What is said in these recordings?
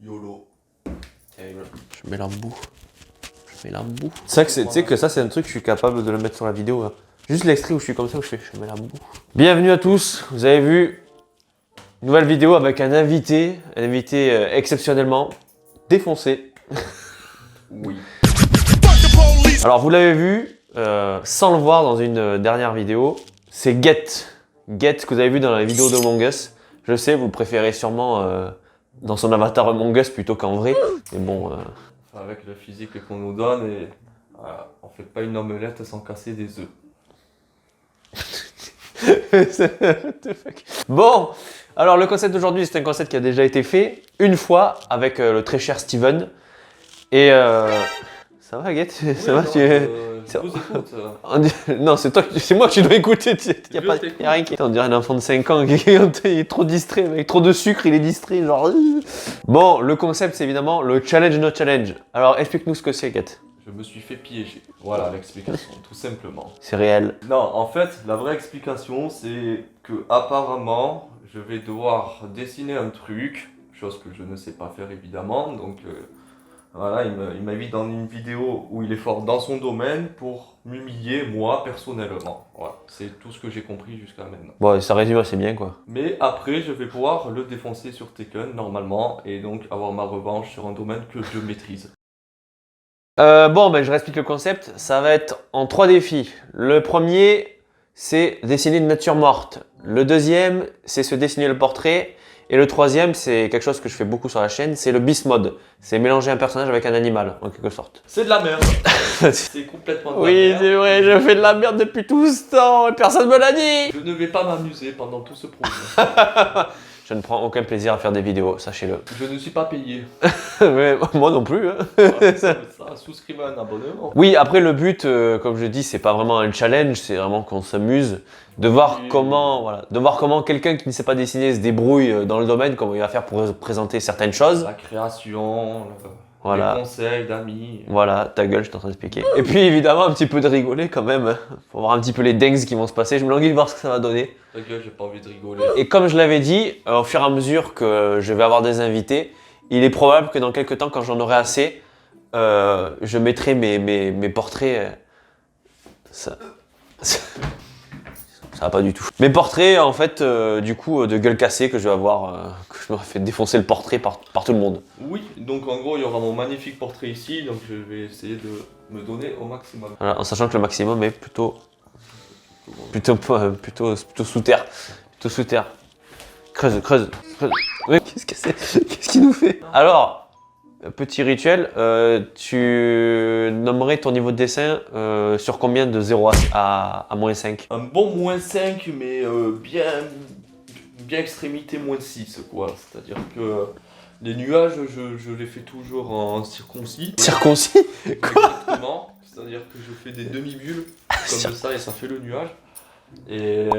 YOLO. Je mets l'embout. Je mets l'embout. C'est vrai que tu sais que ça c'est un truc, je suis capable de le mettre sur la vidéo. Hein. Juste l'extrait où je suis comme ça, où je mets l'embout. Bienvenue à tous, vous avez vu une nouvelle vidéo avec un invité exceptionnellement défoncé. Oui. Alors vous l'avez vu, sans le voir dans une dernière vidéo, c'est Get. Get que vous avez vu dans la vidéo d'Among Us. Je sais, vous le préférez sûrement dans son avatar Among Us plutôt qu'en vrai. Mais bon... Avec le physique qu'on nous donne, et voilà, on fait pas une omelette sans casser des œufs. Bon, alors le concept d'aujourd'hui, c'est un concept qui a déjà été fait une fois avec le très cher Steven. Et ça va, Get? Oui, Ça va, non, tu je vous écoute. Non, c'est moi que tu dois écouter. Y a rien qui... On dirait un enfant de 5 ans qui est trop distrait, avec trop de sucre, il est distrait, genre... Bon, le concept, c'est évidemment le challenge no challenge. Alors, explique-nous ce que c'est, Get. Je me suis fait piéger. Voilà l'explication, tout simplement. C'est réel. Non, en fait, la vraie explication, c'est que apparemment, je vais devoir dessiner un truc, chose que je ne sais pas faire évidemment. Donc voilà, il m'invite dans une vidéo où il est fort dans son domaine pour m'humilier moi personnellement. Voilà, c'est tout ce que j'ai compris jusqu'à maintenant. Bon, ça résume assez bien, quoi. Mais après, je vais pouvoir le défoncer sur Tekken normalement et donc avoir ma revanche sur un domaine que je maîtrise. Bon, ben je réexplique le concept. Ça va être en 3 défis. Le premier, c'est dessiner une nature morte. Le deuxième, c'est se dessiner le portrait. Et le troisième, c'est quelque chose que je fais beaucoup sur la chaîne, c'est le beast mode. C'est mélanger un personnage avec un animal, en quelque sorte. C'est de la merde. C'est complètement de la Oui, merde. c'est vrai, je fais de la merde depuis tout ce temps et personne me l'a dit. Je ne vais pas m'amuser pendant tout ce projet. Je ne prends aucun plaisir à faire des vidéos, sachez-le. Je ne suis pas payé. Mais moi non plus. Hein. Ça, souscrivez à un abonnement. Oui, après le but, comme je dis, c'est pas vraiment un challenge, c'est vraiment qu'on s'amuse de voir comment, voilà, de voir comment quelqu'un qui ne sait pas dessiner se débrouille dans le domaine, comment il va faire pour présenter certaines choses. La création, Voilà. les conseils d'amis. Voilà, ta gueule, je suis en train d'expliquer. Et puis évidemment un petit peu de rigoler quand même, hein, pour voir un petit peu les dingues qui vont se passer. Je me languis de voir ce que ça va donner. Ta gueule, j'ai pas envie de rigoler. Et comme je l'avais dit, au fur et à mesure que je vais avoir des invités, il est probable que dans quelques temps, quand j'en aurai assez, je mettrai mes portraits. Ça va pas du tout. Mes portraits, en fait, du coup, de gueule cassée que je vais avoir, que je me fais défoncer le portrait par tout le monde. Oui, donc en gros, il y aura mon magnifique portrait ici, donc je vais essayer de me donner au maximum. Voilà, en sachant que le maximum est plutôt sous terre. Plutôt sous terre. Creuse. Oui, qu'est-ce que c'est? Qu'est-ce qu'il nous fait? Alors, petit rituel, tu nommerais ton niveau de dessin sur combien de 0 à moins 5? Un bon moins 5, mais bien extrémité moins 6, quoi. C'est-à-dire que les nuages, je les fais toujours en circoncis. Circoncis? Exactement. C'est-à-dire que je fais des demi-bulles, comme ça, et ça fait le nuage. Et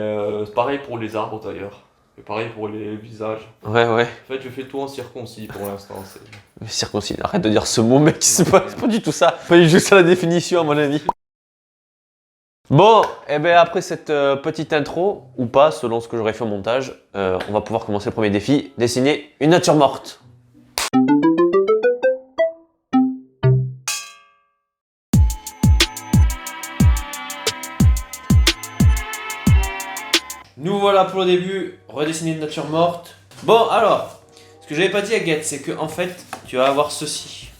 pareil pour les arbres d'ailleurs. Et pareil pour les visages. Ouais. En fait, je fais tout en circoncis pour l'instant. Mais circoncis, arrête de dire ce mot, mec, c'est pas du tout ça. Pas du tout ça la définition, à mon avis. Bon, et bien après cette petite intro, ou pas, selon ce que j'aurais fait au montage, on va pouvoir commencer le premier défi, dessiner une nature morte. Nous voilà pour le début, redessiner une nature morte. Bon alors, ce que j'avais pas dit à Get, c'est que en fait, tu vas avoir ceci.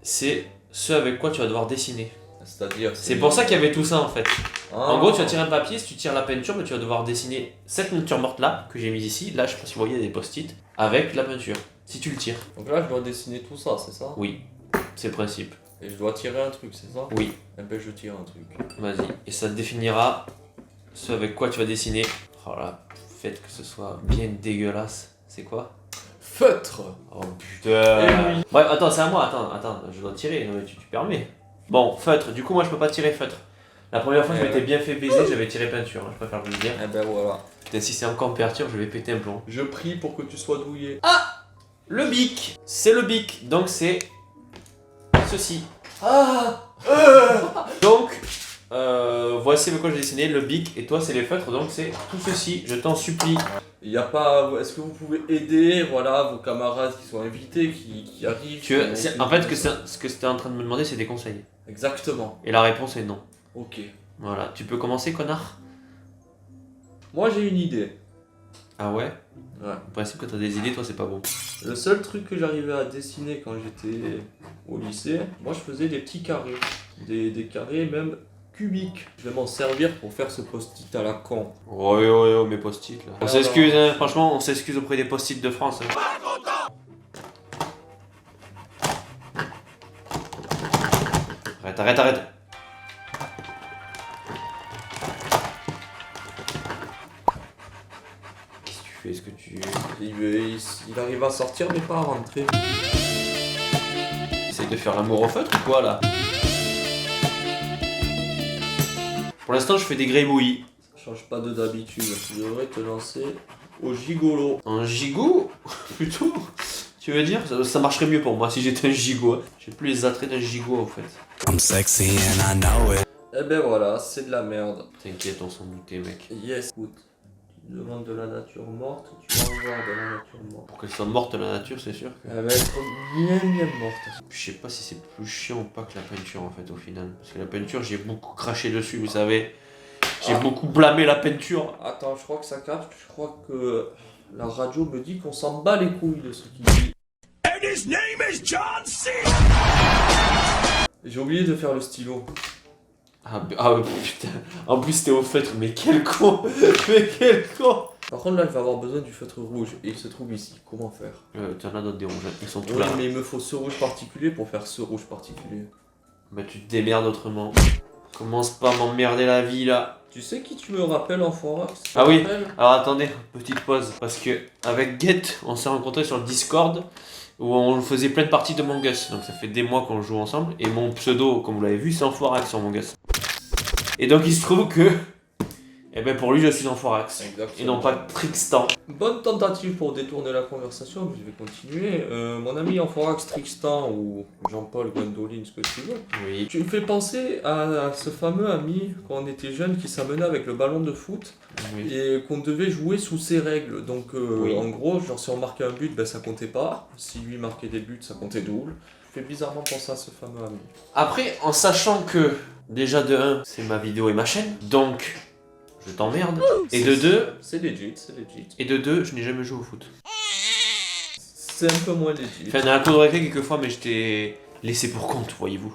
C'est ce avec quoi tu vas devoir dessiner. C'est-à-dire. C'est pour ça qu'il y avait tout ça en fait. Ah. En gros, tu vas tirer un papier, si tu tires la peinture, mais tu vas devoir dessiner cette nature morte là, que j'ai mise ici. Là, je sais pas si vous voyez, il y a des post-it, avec la peinture. Si tu le tires. Donc là, je dois dessiner tout ça, c'est ça? Oui, c'est le principe. Et je dois tirer un truc, c'est ça? Oui, Eh ben, je tire un truc. vas-y. Et ça te définira ce avec quoi tu vas dessiner. Oh là, faites que ce soit bien dégueulasse. C'est quoi? Feutre! Oh putain! Eh oui. Ouais, attends, c'est à moi, attends, je dois tirer, non, mais tu permets. Bon, feutre, du coup, moi je peux pas tirer feutre. La première fois, je m'étais bien fait baiser, j'avais tiré peinture, hein, je préfère vous le dire. Eh ben voilà. Putain, si c'est encore peinture, je vais péter un plomb. Je prie pour que tu sois douillé. Le bic! C'est le bic, donc c'est ceci. Ah! Donc, Voici quoi j'ai dessiné, le bic, et toi c'est les feutres, donc c'est tout ceci, je t'en supplie. Il y a pas. Est-ce que vous pouvez aider, voilà, vos camarades qui sont invités, qui arrivent En fait, ce que tu es en train de me demander, c'est des conseils. Exactement. Et la réponse est non. Ok. Voilà, tu peux commencer, connard? Moi j'ai une idée. Ah ouais? Ouais. En principe, quand t'as des idées, toi, c'est pas bon. Le seul truc que j'arrivais à dessiner quand j'étais au lycée, moi je faisais des petits carrés. Des carrés même cubiques. Je vais m'en servir pour faire ce post-it à la con. Oh, mes post-it là. On s'excuse, hein, franchement, on s'excuse auprès des post-it de France. Hein. Arrête. Qu'est-ce que tu fais? Est-ce que tu... Il arrive à sortir mais pas à rentrer. Essaye de faire l'amour au feutre ou quoi là? Pour l'instant, je fais des gribouillis. Ça change pas de d'habitude. Tu devrais te lancer au gigolo. Un gigot? Plutôt? Tu veux dire? Ça marcherait mieux pour moi si j'étais un gigot. J'ai plus les attraits d'un gigot en fait. I'm sexy and I know it. Eh ben voilà, c'est de la merde. T'inquiète, on s'en doutait, mec. Yes, écoute. Tu demandes de la nature morte, tu vas avoir de la nature morte. Pour qu'elle soit morte la nature, c'est sûr. Elle va être bien morte. Je sais pas si c'est plus chiant ou pas que la peinture en fait au final. Parce que la peinture, j'ai beaucoup craché dessus, vous savez. J'ai beaucoup blâmé la peinture. Attends, je crois que ça capte. Je crois que la radio me dit qu'on s'en bat les couilles de ce qu'il dit. And his name is John C. J'ai oublié de faire le stylo. Ah putain. En plus, t'es au feutre, mais quel con. Mais quel con. Par contre, là, il va avoir besoin du feutre rouge. Et il se trouve ici. Comment faire? T'en as d'autres des rouges, ils sont tous Oui, là. mais il me faut ce rouge particulier pour faire ce rouge particulier. Bah tu te démerdes autrement. Commence pas à m'emmerder la vie là. Tu sais qui tu me rappelles en Forax? Ah oui. Alors attendez, petite pause. Parce que avec Get, on s'est rencontrés sur le Discord où on faisait plein de parties de Among Us. Donc ça fait des mois qu'on joue ensemble. Et mon pseudo, comme vous l'avez vu, c'est Enfoirax sur Among Us. Et donc il se trouve que, eh ben pour lui je suis Enfoirax. Et non pas Trixtan. Bonne tentative pour détourner la conversation, mais je vais continuer. Mon ami Enfoirax Trixtan ou Jean-Paul Gwendoline, ce que tu veux. Oui. Tu me fais penser à ce fameux ami quand on était jeune qui s'amenait avec le ballon de foot Oui. et qu'on devait jouer sous ses règles. Donc Oui. en gros, genre si on marquait un but, ben, ça comptait pas. Si lui marquait des buts, ça comptait double. Je fais bizarrement penser à ce fameux ami. Après, en sachant que déjà de 1, c'est ma vidéo et ma chaîne, donc je t'emmerde. Et de 2, C'est legit, c'est legit. et de 2, je n'ai jamais joué au foot. C'est un peu moins legit. Enfin, dans la cour de récré quelques fois, mais je t'ai laissé pour compte, voyez-vous.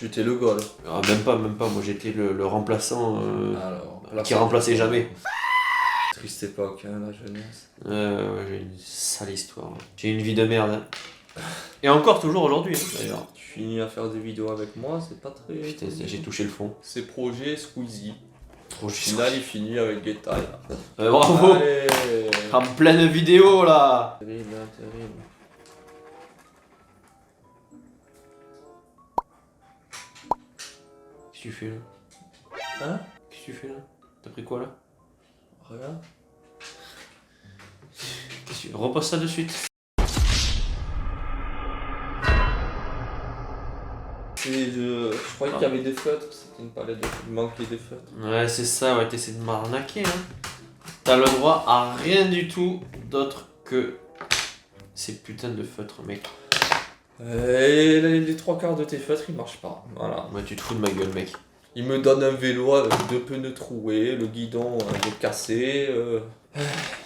J'étais le goal. Ah, même pas, moi j'étais le remplaçant Alors, qui remplaçait jamais. Triste époque, hein, la jeunesse. Ouais, j'ai une sale histoire. J'ai une vie de merde. Hein. Et encore toujours aujourd'hui, hein, d'ailleurs. Tu finis à faire des vidéos avec moi, c'est pas très... Putain, j'ai touché le fond. C'est projet Squeezie. Trop Au final, il finit avec Guetta. bravo. Allez. En pleine vidéo là. Terrible, hein, terrible. Qu'est-ce que tu fais là? Hein? Qu'est-ce que tu fais là? T'as pris quoi là? Regarde. Repose ça de suite. Je croyais qu'il y avait des feutres, c'était une palette de... Il manquait des feutres. Ouais, c'est ça, ouais, t'essaies de m'arnaquer, hein. T'as le droit à rien du tout d'autre que ces putains de feutres, mec. Et les trois quarts de tes feutres, ils marchent pas. Voilà. Ouais, tu te fous de ma gueule, mec. Il me donne un vélo avec 2 pneus troués, le guidon est cassé.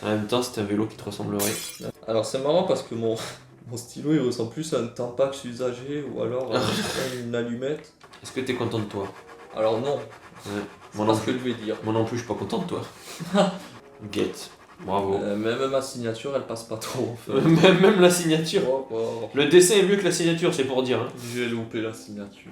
En même temps, c'est un vélo qui te ressemblerait. Alors c'est marrant parce que mon stylo il ressemble plus à un Tampax usagé ou alors à une allumette. Est-ce que t'es content de toi? Alors non, Ouais. c'est Moi pas non ce que plus. je vais dire. Moi non plus, je suis pas content de toi. Get. Bravo. Même ma signature elle passe pas trop en fait. Même la signature. Oh. Le dessin est mieux que la signature, c'est pour dire. Hein. J'ai loupé la signature.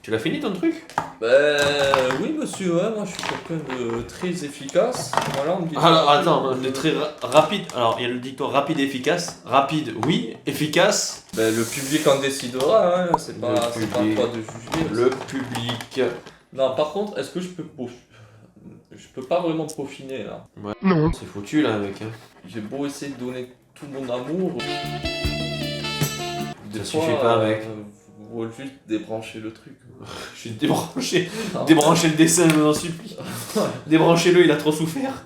Tu l'as fini ton truc? Oui monsieur, ouais, moi je suis quelqu'un de très efficace. Voilà, on me dit Alors attends, de très rapide. Alors il y a le dicton rapide et efficace. Rapide, oui. Efficace. Le public en décidera, hein. C'est pas à public. toi de juger. Le public. Non, par contre, est-ce que je peux je peux pas vraiment peaufiner là. Ouais. Non. C'est foutu là, mec. Hein. J'ai beau essayer de donner tout mon amour. Ça suffit pas, mec. Faut juste débrancher le truc. Je vais débrancher. Débrancher le dessin, je vous en supplie. Débranchez-le, il a trop souffert.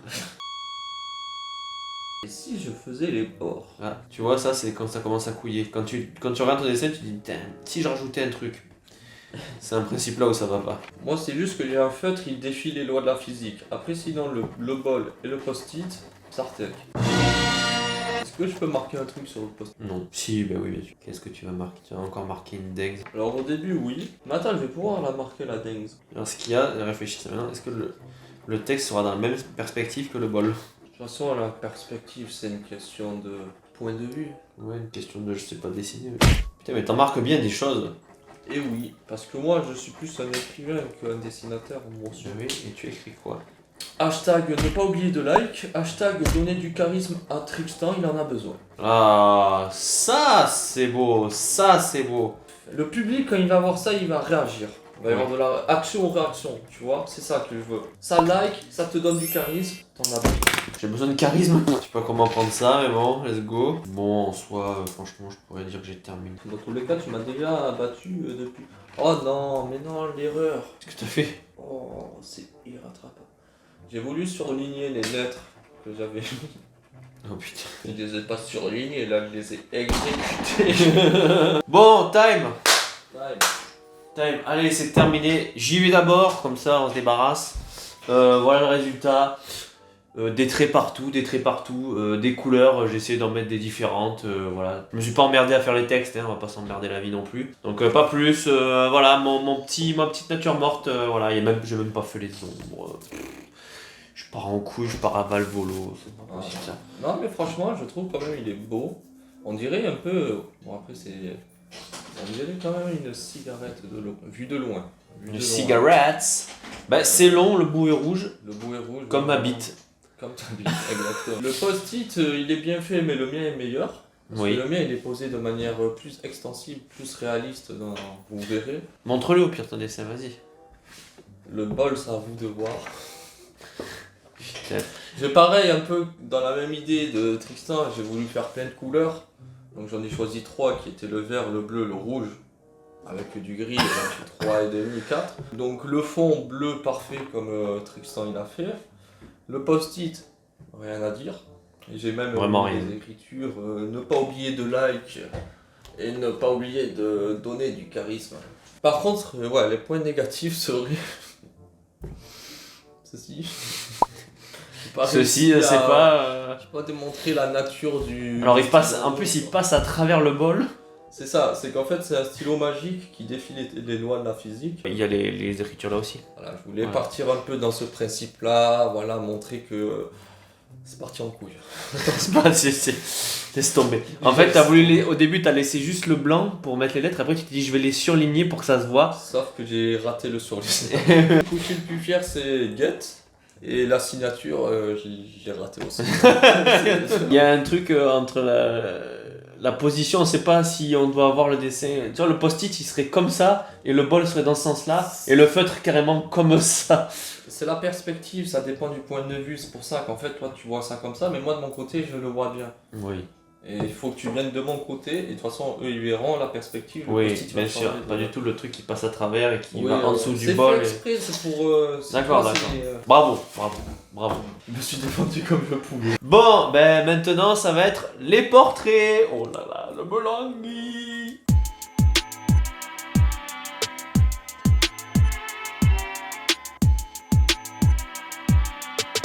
Et si je faisais les bords? Ah, tu vois, ça c'est quand ça commence à couiller. Quand tu regardes ton dessin, tu te dis, putain, si je rajoutais un truc. C'est un principe là où ça va pas. Moi, c'est juste que j'ai un feutre, il défie les lois de la physique. Après, sinon, le bol et le post-it, ça retèque. Est-ce que je peux marquer un truc sur le post-it? Non. Si, bah oui, bien sûr. Qu'est-ce que tu vas marquer? Tu vas encore marquer une dingue. Alors, au début, oui. Mais attends, je vais pouvoir la marquer, la dingue. Alors, ce qu'il y a, réfléchissez maintenant, est-ce que le texte sera dans la même perspective que le bol? De toute façon, la perspective, c'est une question de point de vue. Ouais, une question de je sais pas dessiner. Putain, mais t'en marques bien des choses. Et oui, parce que moi, je suis plus un écrivain qu'un dessinateur. Bon, Oui, et tu écris quoi? Hashtag ne pas oublier de like. Hashtag donner du charisme à Tristan, il en a besoin. Ah, ça c'est beau, ça c'est beau. Le public, quand il va voir ça, il va réagir. Il va y Ouais. avoir de la action ou réaction, tu vois. C'est ça que je veux. Ça like, ça te donne du charisme, t'en as besoin. J'ai besoin de charisme. Je sais pas comment prendre ça, mais bon, let's go. Bon, en soi, franchement, je pourrais dire que j'ai terminé. Dans tous les cas, tu m'as déjà battu depuis. Oh non, mais non, l'erreur. Qu'est-ce que t'as fait? Oh, c'est irrattrapable. J'ai voulu surligner les lettres que j'avais. Oh putain. Je les ai pas surlignées, là, je les ai exécutées. Bon, time. Ouais, Time. Allez, c'est terminé. J'y vais d'abord, comme ça on se débarrasse. Voilà le résultat. Des traits partout, des couleurs, j'ai essayé d'en mettre des différentes, voilà. Je me suis pas emmerdé à faire les textes, hein, on va pas s'emmerder la vie non plus. Donc pas plus, voilà, ma petite nature morte, voilà, j'ai même pas fait les ombres. Je pars en couille, je pars à Valvolo, c'est pas possible ça. non, mais franchement, je trouve quand même il est beau. On dirait un peu. Bon, après, c'est. On dirait quand même une cigarette de loin, vue de loin. Vue de Une loin. cigarette. Bah c'est long, le bout est rouge, Le bout est rouge. comme ma bite. Comme ta bite, exactement. Le post-it, il est bien fait, mais le mien est meilleur. Parce Oui. que le mien, il est posé de manière plus extensive, plus réaliste, vous verrez. Montre-le au pire ton dessin, vas-y. Le bol, c'est à vous de voir. Putain. J'ai pareil, un peu dans la même idée de Tristan, j'ai voulu faire plein de couleurs. Donc j'en ai choisi 3 qui étaient le vert, le bleu, le rouge. Avec du gris, et là, 3 et demi, 4. Donc le fond bleu parfait comme Tristan il a fait. Le post-it, rien à dire. Et j'ai même Vraiment mis rien. des écritures, ne pas oublier de like et ne pas oublier de donner du charisme. Par contre, ouais, les points négatifs seraient... Ceci. J'ai pas Ceci, réussi c'est à- pas... J'ai pas démontré la nature du... Alors du il passe, stylo. en plus il passe à travers le bol. C'est ça, c'est qu'en fait c'est un stylo magique qui défie les lois de la physique. Il y a les écritures là aussi. Voilà, je voulais Ouais. partir un peu dans ce principe-là, voilà, montrer que c'est parti en couille. C'est pas, laisse tomber. En fait, au début, t'as laissé juste le blanc pour mettre les lettres. Après, tu t'es dit, je vais les surligner pour que ça se voit. Sauf que j'ai raté le surlignage. Le coup, je suis le plus fier, c'est Get. Et la signature, j'ai raté aussi. Il y a un truc entre la position, on sait pas si on doit avoir le dessin. Tu vois, le post-it, il serait comme ça, et le bol serait dans ce sens-là, et le feutre carrément comme ça. C'est la perspective, ça dépend du point de vue. C'est pour ça qu'en fait, toi, tu vois ça comme ça, mais moi, de mon côté, je le vois bien. Oui. Et il faut que tu viennes de mon côté, et de toute façon, eux, ils verront la perspective. le Oui, post-it va bien sûr. changer. Pas du tout le truc qui passe à travers et qui Oui, va en dessous du c'est bol. fait exprès, c'est pour... D'accord, c'est- d'accord. Bravo, bravo, bravo. Je me suis défendu comme je pouvais. Bon, ben maintenant, ça va être les portraits. Oh là là, le Molangui.